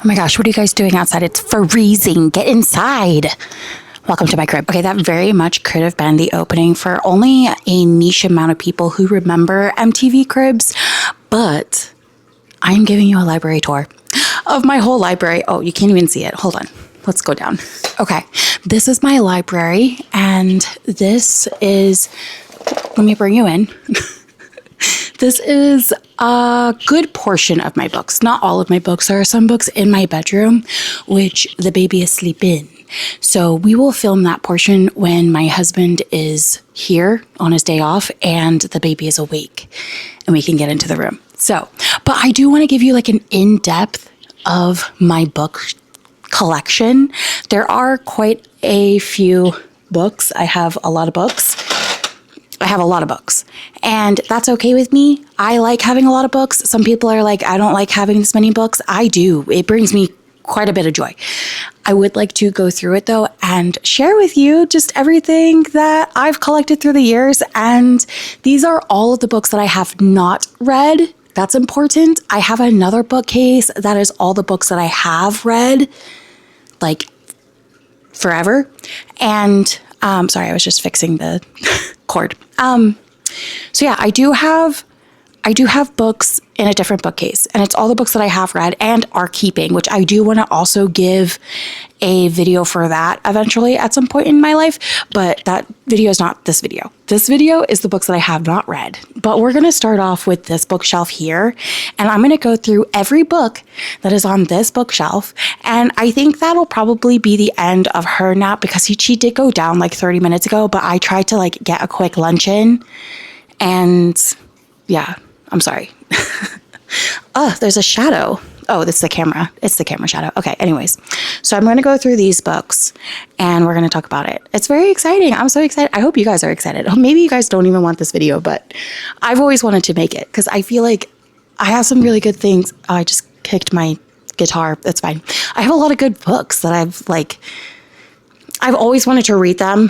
Oh my gosh, what are you guys doing outside? It's freezing. Get inside. Welcome to my crib. Okay, that very much could have been the opening for only a niche amount of people who remember MTV Cribs, but I'm giving you a library tour of my whole library. Oh, you can't even see it. Hold on. Let's go down. Okay, this is my library, and this is, let me bring you in. This is a good portion of my books. Not all of my books. There are some books in my bedroom, which the baby is asleep. So we will film that portion when my husband is here on his day off and the baby is awake and we can get into the room. So, but I do want to give you like an in-depth of my book collection. There are quite a few books. I have a lot of books. And that's okay with me. I like having a lot of books. Some people are like, I don't like having this many books. I do. It brings me quite a bit of joy. I would like to go through it though and share with you just everything that I've collected through the years. And these are all of the books that I have not read. That's important. I have another bookcase that is all the books that I have read, like forever. And sorry, I was just fixing the cord. So yeah, I do have books in a different bookcase, and it's all the books that I have read and are keeping, which I do want to also give a video for that eventually at some point in my life, but that video is not this video. This video is the books that I have not read, but we're going to start off with this bookshelf here, and I'm going to go through every book that is on this bookshelf, and I think that'll probably be the end of her nap because she did go down like 30 minutes ago, but I tried to like get a quick lunch in, and yeah, I'm sorry. Oh, there's a shadow. Oh, that's the camera. It's the camera shadow. Okay, anyways. So I'm going to go through these books and we're going to talk about it. It's very exciting. I'm so excited. I hope you guys are excited. Oh, maybe you guys don't even want this video, but I've always wanted to make it because I feel like I have some really good things. Oh, I just kicked my guitar. That's fine. I have a lot of good books that I've always wanted to read them.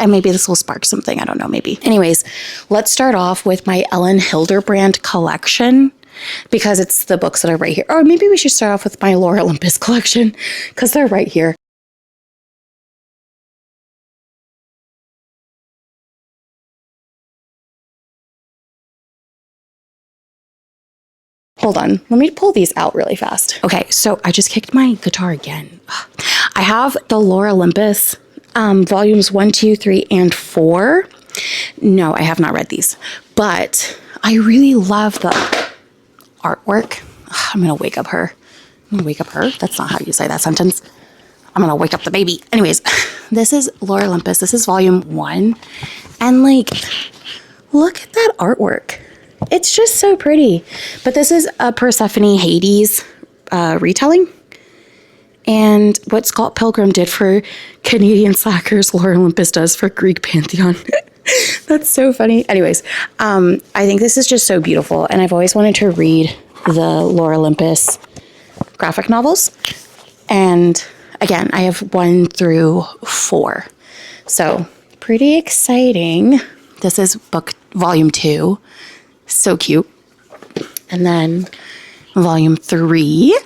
And maybe this will spark something. I don't know, maybe. Anyways, let's start off with my Ellen Hilderbrand collection because it's the books that are right here. Or maybe we should start off with my Laura Olympus collection because they're right here. Hold on, let me pull these out really fast. Okay, so I just kicked my guitar again. I have the Laura Olympus volumes 1, 2, 3, and 4. No, I have not read these, but I really love the artwork. I'm going to wake up her. I'm going to wake up her. That's not how you say that sentence. I'm going to wake up the baby. Anyways, this is Laura Olympus. This is volume 1. And like, look at that artwork. It's just so pretty. But this is a Persephone Hades retelling. And what Scott Pilgrim did for Canadian slackers, Laura Olympus does for Greek pantheon. That's so funny. Anyways, I think this is just so beautiful. And I've always wanted to read the Laura Olympus graphic novels. And again, I have 1 through 4. So pretty exciting. This is book volume 2. So cute. And then volume 3.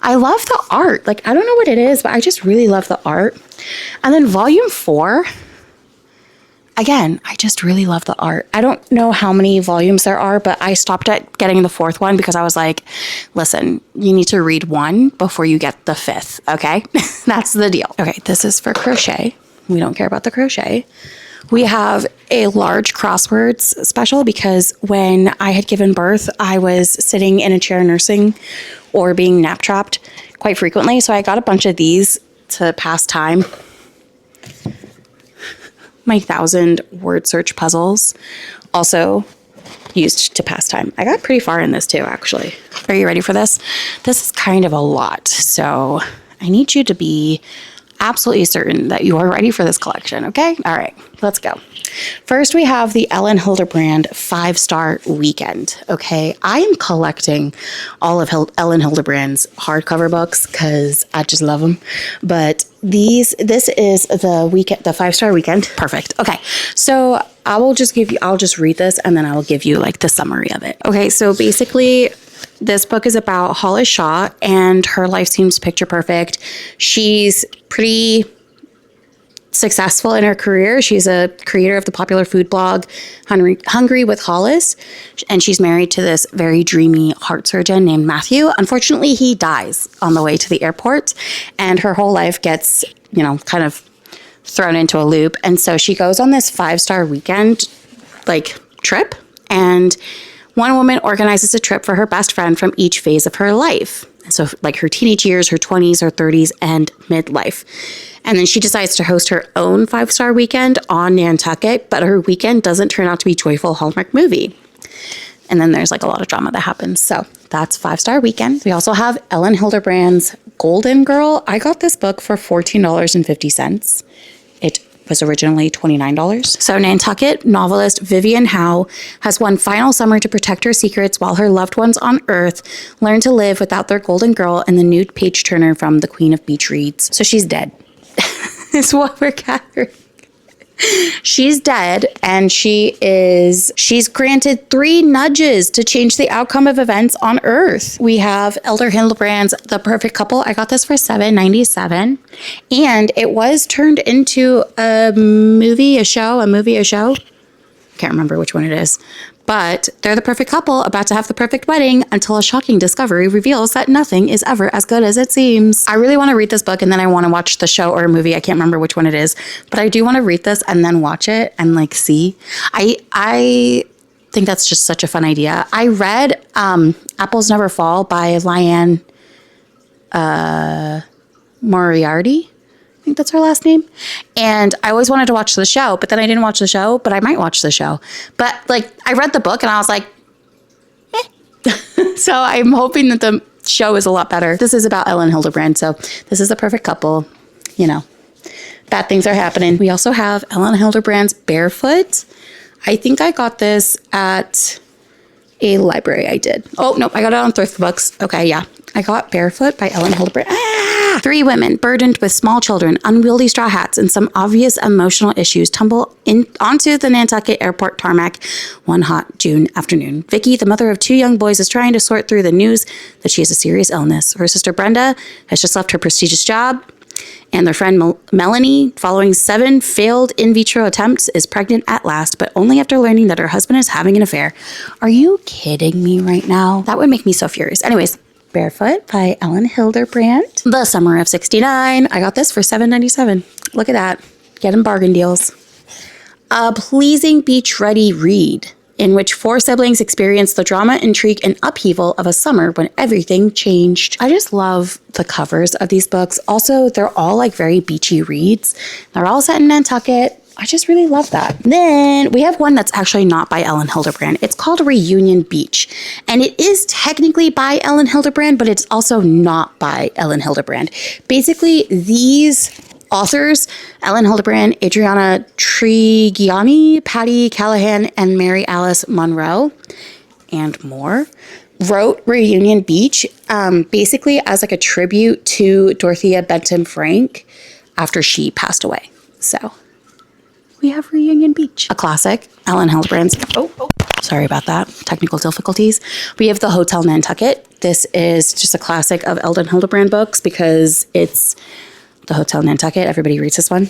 I love the art. Like, I don't know what it is, but I just really love the art. And then volume 4, again, I just really love the art. I don't know how many volumes there are, but I stopped at getting the 4th one because I was like, listen, you need to read 1 before you get the 5th, okay? That's the deal. Okay, this is for crochet. We don't care about the crochet. We have a large crosswords special because when I had given birth, I was sitting in a chair nursing or being nap trapped quite frequently. So I got a bunch of these to pass time. My 1,000 word search puzzles also used to pass time. I got pretty far in this too, actually. Are you ready for this? This is kind of a lot. So I need you to be absolutely certain that you are ready for this collection, okay? All right, let's go. First, we have the Ellen Hilderbrand 5-Star Weekend, okay? I am collecting all of Ellen Hilderbrand's hardcover books because I just love them. But this is the 5-Star Weekend. Perfect. Okay, so I'll just read this and then I will give you like the summary of it. Okay, so basically This book is about Hollis Shaw, and her life seems picture perfect. She's pretty successful in her career. She's a creator of the popular food blog Hungry with Hollis, and she's married to this very dreamy heart surgeon named Matthew. Unfortunately, he dies on the way to the airport, and her whole life gets, kind of thrown into a loop. And so she goes on this 5-star weekend trip, and one woman organizes a trip for her best friend from each phase of her life. So her teenage years, her 20s, her 30s, and midlife. And then she decides to host her own 5-star weekend on Nantucket, but her weekend doesn't turn out to be a joyful Hallmark movie. And then there's a lot of drama that happens. So that's 5-star weekend. We also have Ellen Hilderbrand's Golden Girl. I got this book for $14.50. It was originally $29. So Nantucket novelist Vivian Howe has one final summer to protect her secrets while her loved ones on Earth learn to live without their golden girl and the nude page turner from the Queen of Beach Reads. So she's dead. Is what we're gathering. She's dead, and she's granted 3 nudges to change the outcome of events on Earth. We have Elder Hildebrand's The Perfect Couple. I got this for $7.97, and it was turned into a movie. Can't remember which one it is. But they're the perfect couple about to have the perfect wedding until a shocking discovery reveals that nothing is ever as good as it seems. I really want to read this book, and then I want to watch the show or a movie. I can't remember which one it is, but I do want to read this and then watch it and see. I think that's just such a fun idea. I read Apples Never Fall by Liane Moriarty. I think that's her last name. And I always wanted to watch the show, but then I didn't watch the show, but I might watch the show. But I read the book and I was like, eh. So I'm hoping that the show is a lot better. This is about Ellen Hilderbrand. So this is a perfect couple. Bad things are happening. We also have Ellen Hilderbrand's Barefoot. I think I got this at a library. I did. Oh, no, I got it on Thrift Books. Okay, yeah. I got Barefoot by Ellen Hilderbrand. 3 women burdened with small children, unwieldy straw hats, and some obvious emotional issues tumble onto the Nantucket airport tarmac one hot June afternoon. Vicky, the mother of 2 young boys, is trying to sort through the news that she has a serious illness. Her sister Brenda has just left her prestigious job, and their friend Melanie, following 7 failed in vitro attempts, is pregnant at last, but only after learning that her husband is having an affair. Are you kidding me right now? That would make me so furious. Anyways, Barefoot by Ellen Hilderbrand. The Summer of '69. I got this for $7.97. Look at that. Getting bargain deals. A pleasing beach-ready read in which 4 siblings experience the drama, intrigue, and upheaval of a summer when everything changed. I just love the covers of these books. Also, they're all very beachy reads. They're all set in Nantucket. I just really love that. Then we have one that's actually not by Ellen Hilderbrand. It's called Reunion Beach. And it is technically by Ellen Hilderbrand, but it's also not by Ellen Hilderbrand. Basically, these authors, Ellen Hilderbrand, Adriana Trigiani, Patty Callahan, and Mary Alice Monroe, and more, wrote Reunion Beach basically as a tribute to Dorothea Benton Frank after she passed away. So we have Reunion Beach, a classic. Ellen Hilderbrand's. Sorry about that. Technical difficulties. We have The Hotel Nantucket. This is just a classic of Ellen Hilderbrand books because it's The Hotel Nantucket. Everybody reads this one.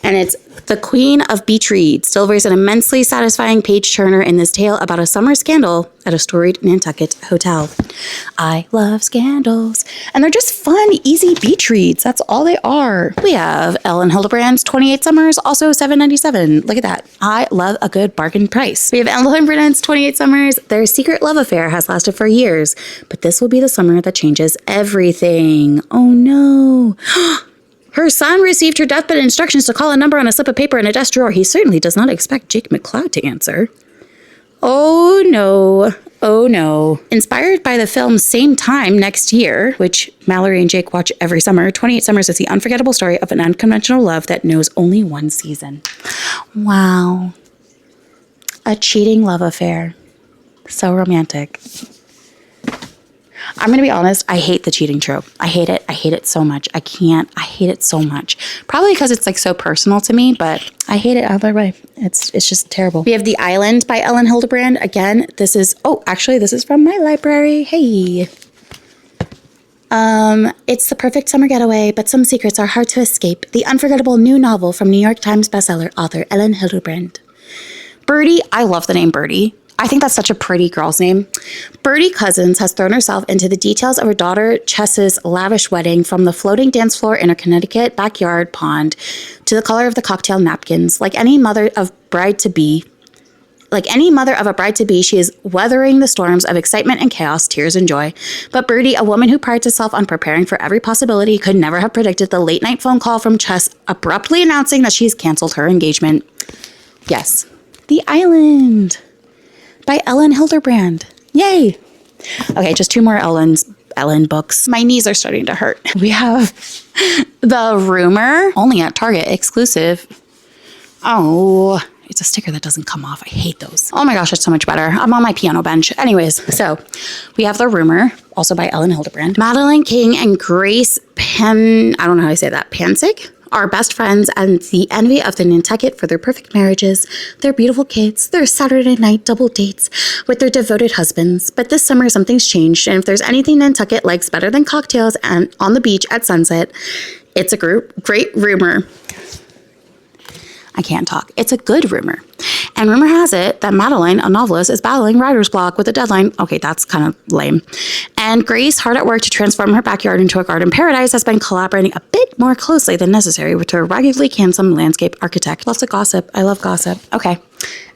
And it's the Queen of Beach Reads delivers an immensely satisfying page turner in this tale about a summer scandal at a storied Nantucket hotel. I love scandals. And they're just fun, easy beach reads. That's all they are. We have Ellen Hilderbrand's 28 Summers, also $7.97. Look at that. I love a good bargain price. We have Ellen Hilderbrand's 28 Summers. Their secret love affair has lasted for years, but this will be the summer that changes everything. Oh no. Her son received her deathbed instructions to call a number on a slip of paper in a desk drawer. He certainly does not expect Jake McCloud to answer. Oh no. Oh no. Inspired by the film Same Time Next Year, which Mallory and Jake watch every summer, 28 Summers is the unforgettable story of an unconventional love that knows only one season. Wow. A cheating love affair. So romantic. I'm going to be honest. I hate the cheating trope. I hate it. I hate it so much. I hate it so much. Probably because it's like so personal to me, but I hate it either way. It's just terrible. We have The Island by Ellen Hildebrand. Again, this is, oh, actually, this is from my library. Hey. It's the perfect summer getaway, but some secrets are hard to escape. The unforgettable new novel from New York Times bestseller author Ellen Hildebrand. Birdie, I love the name Birdie. I think that's such a pretty girl's name. Birdie Cousins has thrown herself into the details of her daughter Chess's lavish wedding, from the floating dance floor in her Connecticut backyard pond to the color of the cocktail napkins. Like any mother of a bride-to-be, she is weathering the storms of excitement and chaos, tears and joy. But Birdie, a woman who prides herself on preparing for every possibility, could never have predicted the late-night phone call from Chess abruptly announcing that she's canceled her engagement. Yes, The Island by Ellen Hildebrand. Yay! Okay, just 2 more Ellen books. My knees are starting to hurt. We have The Rumor, only at Target, exclusive. Oh, it's a sticker that doesn't come off. I hate those. Oh my gosh, it's so much better. I'm on my piano bench. Anyways, so we have The Rumor, also by Ellen Hildebrand. Madeline King and Grace I don't know how I say that, Pansig, are best friends and the envy of the Nantucket for their perfect marriages, their beautiful kids, their Saturday night double dates with their devoted husbands. But this summer, something's changed, and if there's anything Nantucket likes better than cocktails and on the beach at sunset, it's a great rumor. I can't talk. It's a good rumor. And rumor has it that Madeline, a novelist, is battling writer's block with a deadline. Okay, that's kind of lame. And Grace, hard at work to transform her backyard into a garden paradise, has been collaborating a bit more closely than necessary with her raggedly handsome landscape architect. Lots of gossip. I love gossip. Okay.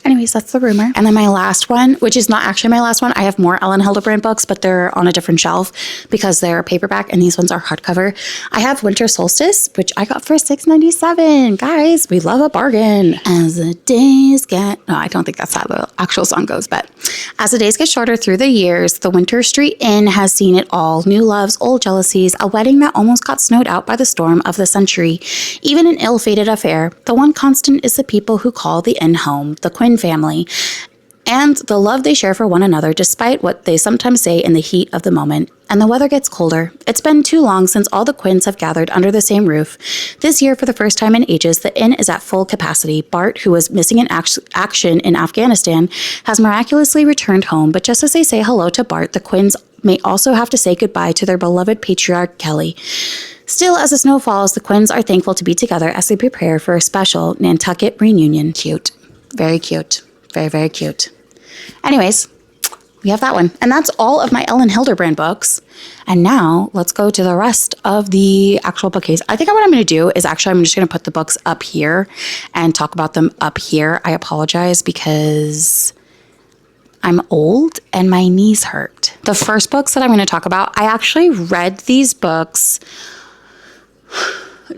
Anyways, that's The Rumor. And then my last one, which is not actually my last one. I have more Ellen Hildebrand books, but they're on a different shelf because they're paperback and these ones are hardcover. I have Winter Solstice, which I got for $6.97. Guys, we love a bargain. As the days get... No, I don't think that's how the actual song goes, but as the days get shorter through the years, the Winter Street Inn has seen it all. New loves, old jealousies, a wedding that almost got snowed out by the storm of the century, even an ill-fated affair. The one constant is the people who call the inn home, the Quinn family, and the love they share for one another despite what they sometimes say in the heat of the moment. And the weather gets colder. It's been too long since all the Quinns have gathered under the same roof. This year, for the first time in ages, the inn is at full capacity. Bart, who was missing in action in Afghanistan, has miraculously returned home, but just as they say hello to Bart, the Quinns may also have to say goodbye to their beloved patriarch, Kelly. Still, as the snow falls, the Quinns are thankful to be together as they prepare for a special Nantucket reunion. Cute. Very cute. Very, very cute. Anyways, we have that one. And that's all of my Ellen Hildebrand books. And now let's go to the rest of the actual bookcase. I think what I'm going to do is actually I'm just going to put the books up here and talk about them up here. I apologize because I'm old and my knees hurt. The first books that I'm going to talk about, I actually read these books.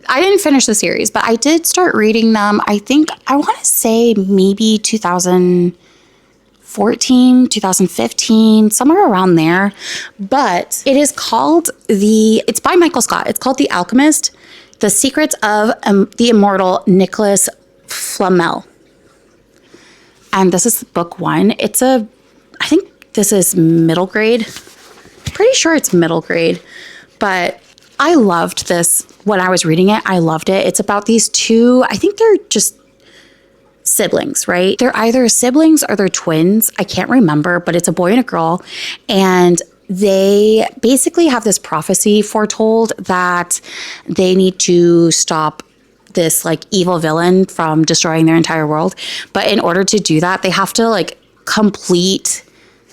I didn't finish the series, but I did start reading them. I think I want to say maybe 2014, 2015, somewhere around there. But it is called it's by Michael Scott. It's called The Alchemist, The Secrets of the Immortal Nicholas Flamel. And this is book 1. I think this is middle grade. Pretty sure it's middle grade, but I loved this when I was reading it. I loved it. It's about these two, I think they're just siblings, right? They're either siblings or they're twins. I can't remember, but it's a boy and a girl. And they basically have this prophecy foretold that they need to stop this like evil villain from destroying their entire world. But in order to do that, they have to like complete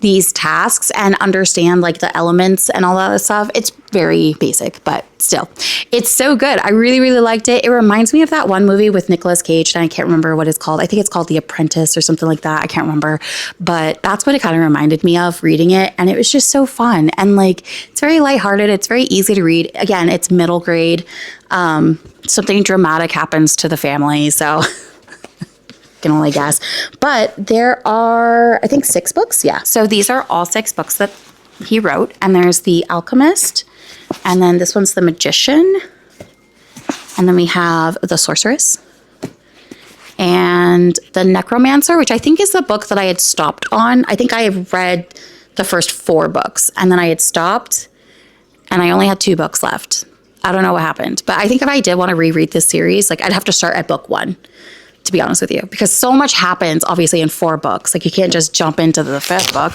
these tasks and understand like the elements and all that stuff. It's very basic, but still, it's so good. I really, really liked it. It reminds me of that one movie with Nicolas Cage, and I can't remember what it's called. I think it's called The Apprentice or something like that. I can't remember, but that's what it kind of reminded me of reading it. And it was just so fun. And like, it's very lighthearted. It's very easy to read. Again, it's middle grade. Something dramatic happens to the family. So can only guess, but there are, I think 6 books. Yeah. So these are all 6 books that he wrote. And there's The Alchemist. And then this one's The Magician. And then we have The Sorceress. And The Necromancer, which I think is the book that I had stopped on. I think I have read the first 4 books. And then I had stopped and I only had 2 books left. I don't know what happened. But I think if I did want to reread this series, like I'd have to start at book 1, to be honest with you. Because so much happens, obviously, in 4 books. Like you can't just jump into the 5th book.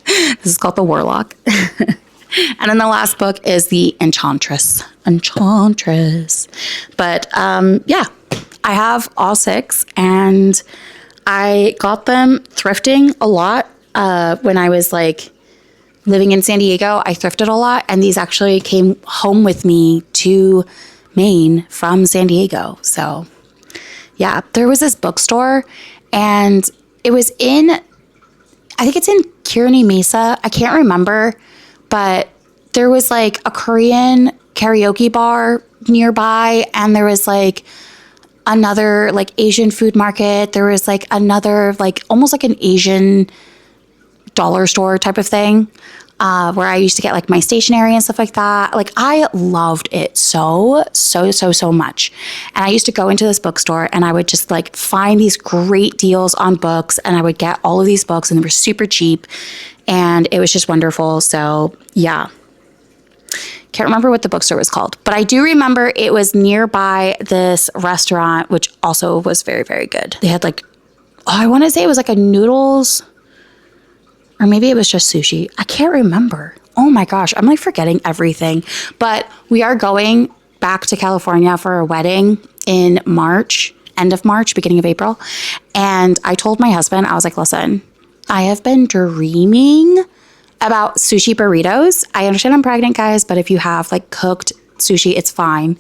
This is called The Warlock. And then the last book is The Enchantress. Enchantress. But yeah, I have all 6 and I got them thrifting a lot when I was like living in San Diego. I thrifted a lot and these actually came home with me to Maine from San Diego. So yeah, there was this bookstore and it was in, I think it's in Kearney Mesa. I can't remember, but there was like a Korean karaoke bar nearby and there was like another like Asian food market. There was like another like almost like an Asian dollar store type of thing where I used to get like my stationery and stuff like that. Like I loved it so much. And I used to go into this bookstore and I would just like find these great deals on books and I would get all of these books and they were super cheap and it was just wonderful. So yeah. Can't remember what the bookstore was called, but I do remember it was nearby this restaurant, which also was very, very good. They had like, I want to say it was like a noodles, or maybe it was just sushi. I can't remember. Oh my gosh, I'm like forgetting everything. But we are going back to California for a wedding in March, end of March, beginning of April. And I told my husband, I was like, listen, I have been dreaming about sushi burritos. I understand I'm pregnant, guys, but if you have like cooked sushi, it's fine.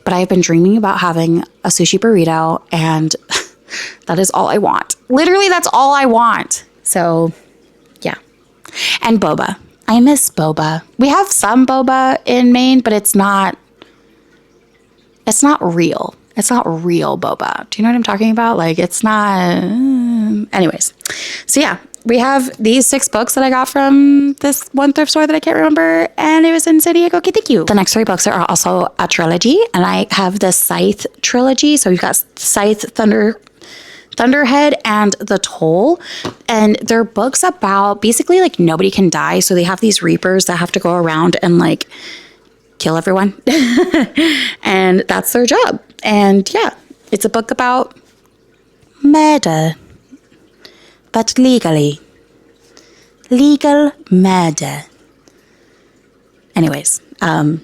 But I have been dreaming about having a sushi burrito and that is all I want. Literally, that's all I want. So yeah. And boba. I miss boba. We have some boba in Maine, but it's not real. It's not real boba. Do you know what I'm talking about? Like it's not, anyways. So yeah. We have these 6 books that I got from this one thrift store that I can't remember, and it was in San Diego. Okay, thank you. The next 3 books are also a trilogy, and I have the Scythe trilogy. So we've got Scythe, Thunderhead, and The Toll, and they're books about basically like nobody can die. So they have these reapers that have to go around and like kill everyone, and that's their job. And yeah, it's a book about murder. But legal murder. Anyways,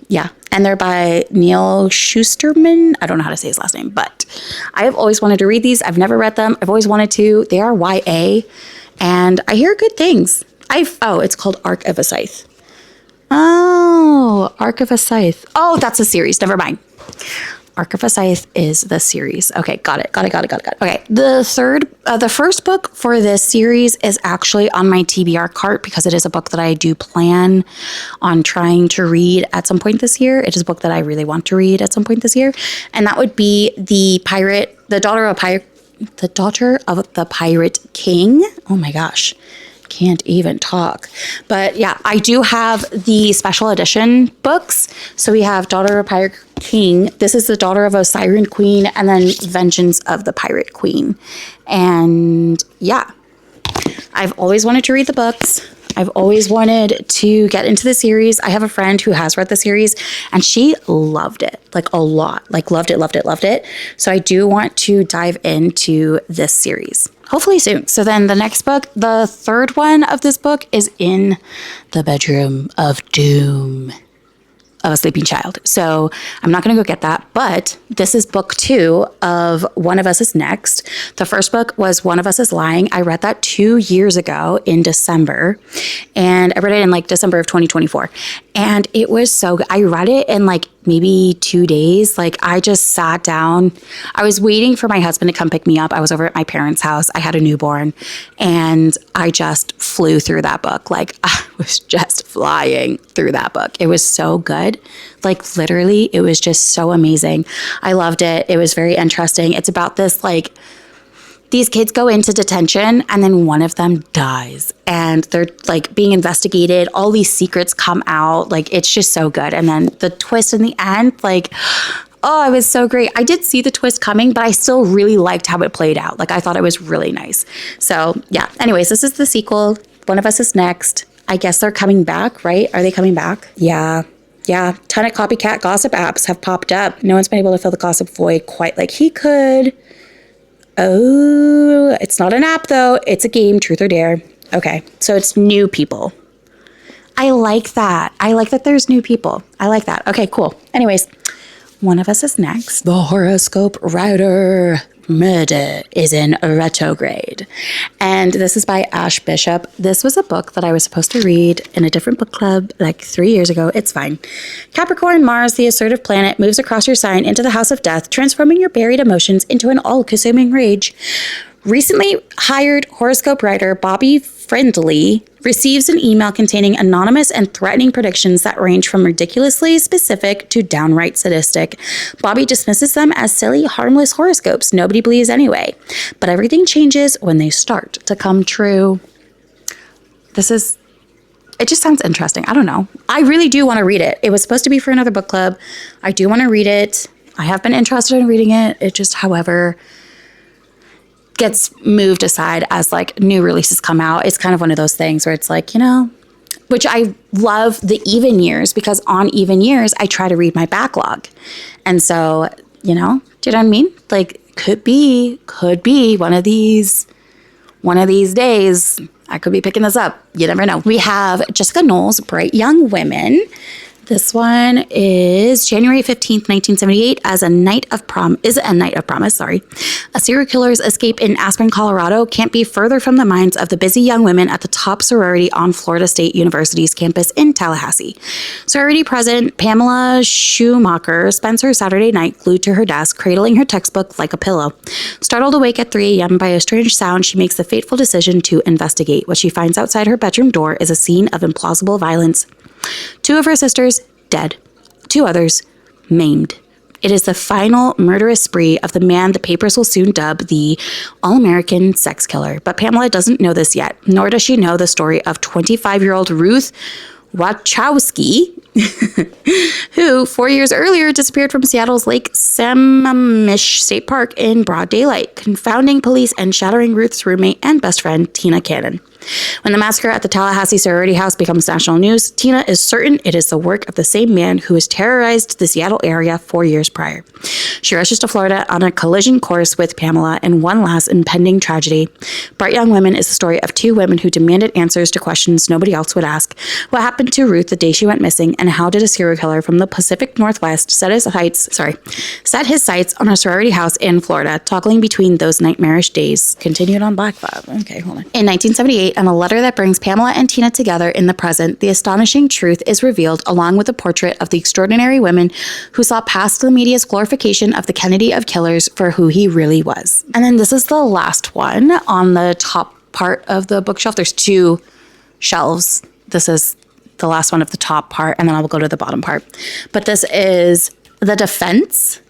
yeah. And they're by Neil Schusterman. I don't know how to say his last name, but I have always wanted to read these. I've never read them. I've always wanted to. They are YA, and I hear good things. It's called Arc of a Scythe. Oh, Arc of a Scythe. Oh, that's a series. Never mind. Arc of a Scythe is the series. Okay, got it. Okay, the first book for this series is actually on my TBR cart because it is a book that I do plan on trying to read at some point this year. It is a book that I really want to read at some point this year, and that would be the daughter of the Pirate King. Oh my gosh. Can't even talk. But yeah, I do have the special edition books. So we have Daughter of a Pirate King. This is the Daughter of a Siren Queen, and then Vengeance of the Pirate Queen. And yeah, I've always wanted to read the books. I've always wanted to get into the series. I have a friend who has read the series and she loved it like a lot, like loved it. So I do want to dive into this series. Hopefully soon. So then the next book, the 3rd one of this book is In the Bedroom of Doom of a Sleeping Child. So I'm not going to go get that, but this is book 2 of One of Us is Next. The first book was One of Us is Lying. I read that 2 years ago in December, and I read it in like December of 2024. And it was so good. I read it in like maybe 2 days. Like I just sat down. I was waiting for my husband to come pick me up. I was over at my parents' house. I had a newborn and I just flew through that book. Like I was just flying through that book. It was so good. Like literally, it was just so amazing. I loved it. It was very interesting. It's about this like, these kids go into detention and then one of them dies and they're like being investigated. All these secrets come out. Like it's just so good. And then the twist in the end, like oh, it was so great. I did see the twist coming, but I still really liked how it played out. Like, I thought it was really nice. So yeah, anyways, this is the sequel. One of Us is next. I guess they're coming back, right? Are they coming back? Yeah. Yeah, ton of copycat gossip apps have popped up. No one's been able to fill the gossip void quite like he could. Oh, it's not an app though. It's a game, Truth or Dare. Okay, so it's new people. I like that. I like that there's new people. I like that. Okay, cool. Anyways, One of Us is next. The horoscope writer Murder is in retrograde. And this is by Ash Bishop. This was a book that I was supposed to read in a different book club like 3 years ago. It's fine. Capricorn, Mars, the assertive planet, moves across your sign into the house of death, transforming your buried emotions into an all-consuming rage. Recently hired horoscope writer Bobby Friendly receives an email containing anonymous and threatening predictions that range from ridiculously specific to downright sadistic. Bobby dismisses them as silly, harmless horoscopes nobody believes anyway. But everything changes when they start to come true. It just sounds interesting. I don't know. I really do want to read it. It was supposed to be for another book club. I do want to read it. I have been interested in reading it. It just, however, gets moved aside as like new releases come out. It's kind of one of those things where it's like, you know, which I love the even years, because on even years, I try to read my backlog. And so, you know, do you know what I mean? Like, could be one of these days, I could be picking this up. You never know. We have Jessica Knowles' Bright Young Women. This one is January 15th, 1978, is a night of promise. A serial killer's escape in Aspen, Colorado can't be further from the minds of the busy young women at the top sorority on Florida State University's campus in Tallahassee. Sorority president Pamela Schumacher spends her Saturday night glued to her desk, cradling her textbook like a pillow. Startled awake at 3 a.m. by a strange sound, she makes the fateful decision to investigate. What she finds outside her bedroom door is a scene of implausible violence. 2 of her sisters dead, 2 others maimed. It is the final murderous spree of the man the papers will soon dub the all-American sex killer. But Pamela doesn't know this yet, nor does she know the story of 25-year-old Ruth Wachowski, who 4 years earlier disappeared from Seattle's Lake Sammamish State Park in broad daylight, confounding police and shattering Ruth's roommate and best friend, Tina Cannon. When the massacre at the Tallahassee sorority house becomes national news, Tina is certain it is the work of the same man who has terrorized the Seattle area 4 years prior. She rushes to Florida on a collision course with Pamela in one last impending tragedy. Bright Young Women is the story of 2 women who demanded answers to questions nobody else would ask. What happened to Ruth the day she went missing, and how did a serial killer from the Pacific Northwest set his sights on a sorority house in Florida, toggling between those nightmarish days? Continued on Black Bob. Okay, hold on. In 1978, and a letter that brings Pamela and Tina together in the present, the astonishing truth is revealed, along with a portrait of the extraordinary women who saw past the media's glorification of the Kennedy of killers for who he really was. And then this is the last one on the top part of the bookshelf. There's 2 shelves. This is the last one of the top part, and then I will go to the bottom part. But this is The Defense,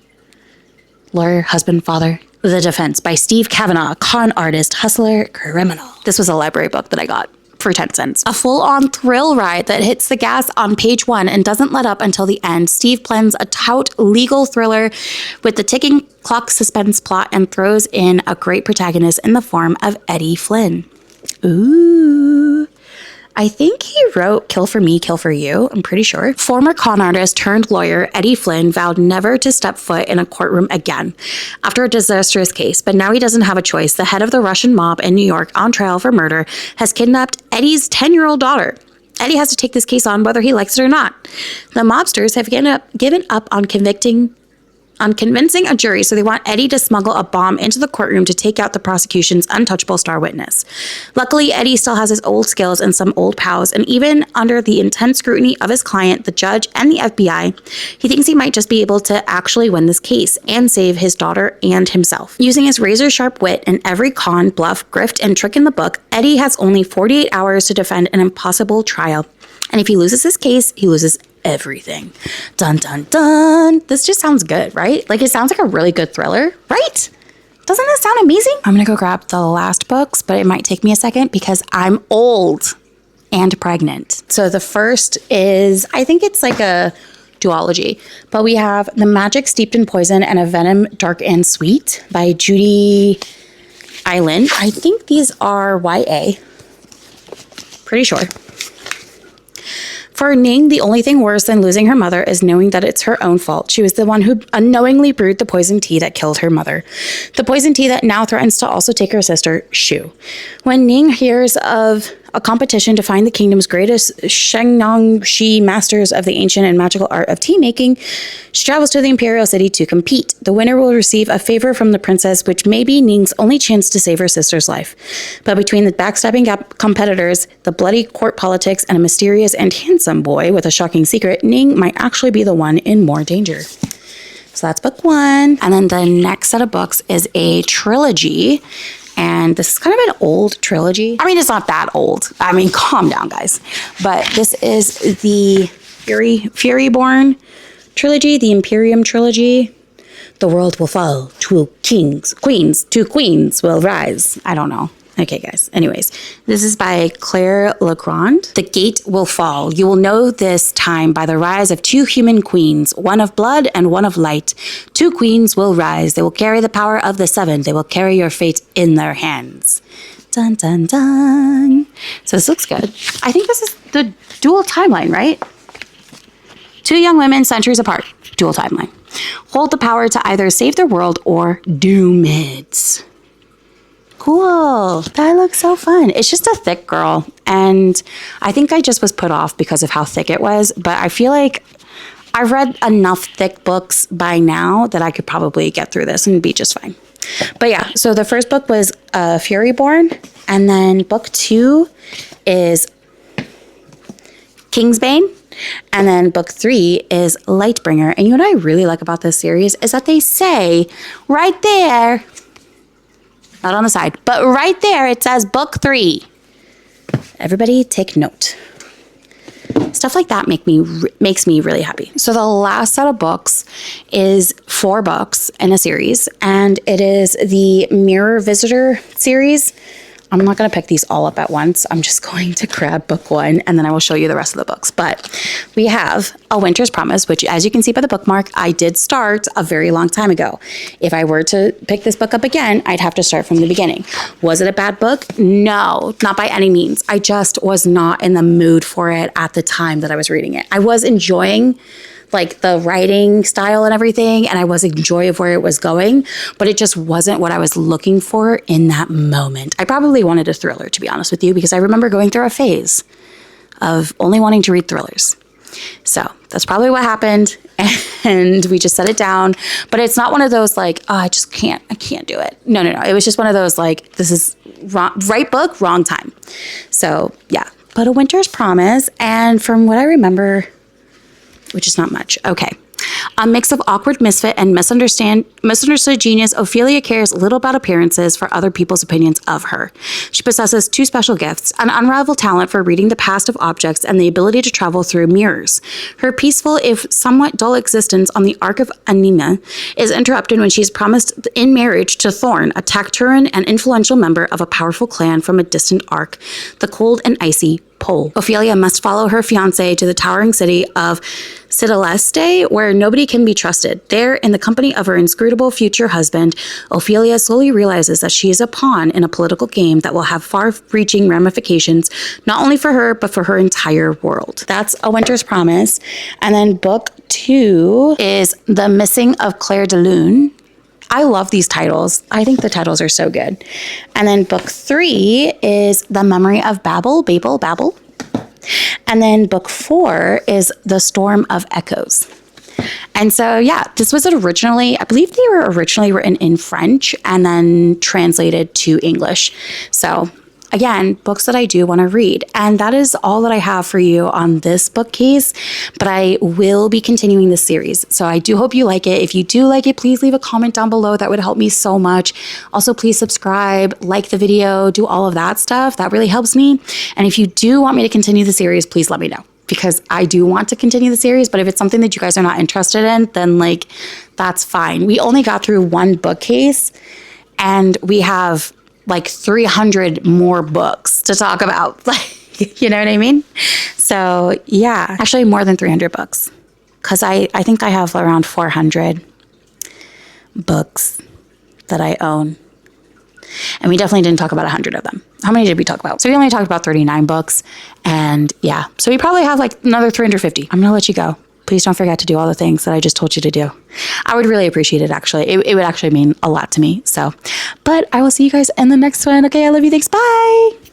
lawyer, husband, father. The Defense by Steve Kavanaugh, con artist, hustler, criminal. This was a library book that I got for 10 cents. A full-on thrill ride that hits the gas on page 1 and doesn't let up until the end. Steve blends a taut legal thriller with the ticking clock suspense plot and throws in a great protagonist in the form of Eddie Flynn. Ooh. I think he wrote Kill for Me, Kill for You. I'm pretty sure. Former con artist turned lawyer Eddie Flynn vowed never to step foot in a courtroom again after a disastrous case, but now he doesn't have a choice. The head of the Russian mob in New York, on trial for murder, has kidnapped Eddie's 10-year-old daughter. Eddie has to take this case on whether he likes it or not. The mobsters have given up on convincing a jury, so they want Eddie to smuggle a bomb into the courtroom to take out the prosecution's untouchable star witness. Luckily, Eddie still has his old skills and some old pals, and even under the intense scrutiny of his client, the judge, and the FBI, he thinks he might just be able to actually win this case and save his daughter and himself. Using his razor-sharp wit and every con, bluff, grift, and trick in the book, Eddie has only 48 hours to defend an impossible trial. And if he loses his case, he loses everything. Dun, dun, dun. This just sounds good, right? Like, it sounds like a really good thriller, right? Doesn't this sound amazing? I'm going to go grab the last books, but it might take me a second because I'm old and pregnant. So the first is, I think it's like a duology. But we have The Magic Steeped in Poison and a Venom Dark and Sweet by Judy Island. I think these are YA. Pretty sure. For Ning, the only thing worse than losing her mother is knowing that it's her own fault. She was the one who unknowingly brewed the poison tea that killed her mother. The poison tea that now threatens to also take her sister, Shu. When Ning hears of a competition to find the kingdom's greatest Shengnong-shi masters of the ancient and magical art of tea making, she travels to the imperial city to compete. The winner will receive a favor from the princess, which may be Ning's only chance to save her sister's life. But between the backstabbing competitors, the bloody court politics, and a mysterious and handsome boy with a shocking secret, Ning might actually be the one in more danger. So that's book 1. And then the next set of books is a trilogy. And this is kind of an old trilogy. I mean, it's not that old. I mean, calm down, guys. But this is the Furyborn trilogy, the Imperium trilogy. The world will fall. Two queens will rise. I don't know. Okay, guys. Anyways, this is by Claire Legrand. The gate will fall. You will know this time by the rise of 2 human queens, one of blood and one of light. 2 queens will rise. They will carry the power of the 7. They will carry your fate in their hands. Dun, dun, dun. So this looks good. I think this is the dual timeline, right? 2 young women, centuries apart. Dual timeline. Hold the power to either save the world or doom it. Cool. That looks so fun. It's just a thick girl. And I think I just was put off because of how thick it was. But I feel like I've read enough thick books by now that I could probably get through this and be just fine. But yeah, so the first book was Furyborn. And then book 2 is Kingsbane. And then book 3 is Lightbringer. And you know what I really like about this series is that they say right there, not on the side, but right there it says book 3. Everybody take note. Stuff like that makes me really happy. So the last set of books is 4 books in a series, and it is the Mirror Visitor series. I'm not going to pick these all up at once. I'm just going to grab book 1 and then I will show you the rest of the books. But we have A Winter's Promise, which as you can see by the bookmark, I did start a very long time ago. If I were to pick this book up again, I'd have to start from the beginning. Was it a bad book? No, not by any means. I just was not in the mood for it at the time that I was reading it. I was enjoying like the writing style and everything, and I was enjoying where it was going, but it just wasn't what I was looking for in that moment. I probably wanted a thriller, to be honest with you, because I remember going through a phase of only wanting to read thrillers. So that's probably what happened, and we just set it down. But it's not one of those like, oh, I can't do it. No. It was just one of those like, this is right book, wrong time. So yeah, but A Winter's Promise, and from what I remember, which is not much. Okay. A mix of awkward misfit and misunderstood genius, Ophelia cares little about appearances for other people's opinions of her. She possesses 2 special gifts, an unrivaled talent for reading the past of objects and the ability to travel through mirrors. Her peaceful, if somewhat dull existence on the Ark of Anima is interrupted when she is promised in marriage to Thorn, a Tacturan and influential member of a powerful clan from a distant Ark, the cold and icy Pole. Ophelia must follow her fiancé to the towering city of Citaleste, where nobody can be trusted. There, in the company of her inscrutable future husband, Ophelia slowly realizes that she is a pawn in a political game that will have far-reaching ramifications, not only for her, but for her entire world. That's A Winter's Promise. And then book 2 is The Missing of Claire de Lune. I love these titles. I think the titles are so good. And then book 3 is The Memory of Babel. And then book 4 is The Storm of Echoes. And so, yeah, this was originally, I believe they were originally written in French and then translated to English. So again, books that I do want to read. And that is all that I have for you on this bookcase, but I will be continuing this series. So I do hope you like it. If you do like it, please leave a comment down below. That would help me so much. Also, please subscribe, like the video, do all of that stuff. That really helps me. And if you do want me to continue the series, please let me know, because I do want to continue the series. But if it's something that you guys are not interested in, then like, that's fine. We only got through 1 bookcase and we have like 300 more books to talk about. Like, you know what I mean? So yeah, actually more than 300 books. because I think I have around 400 books that I own. And we definitely didn't talk about 100 of them. How many did we talk about? So we only talked about 39 books. And yeah, so we probably have like another 350. I'm going to let you go. Please don't forget to do all the things that I just told you to do. I would really appreciate it, actually. It would actually mean a lot to me. So, but I will see you guys in the next one. Okay, I love you. Thanks. Bye.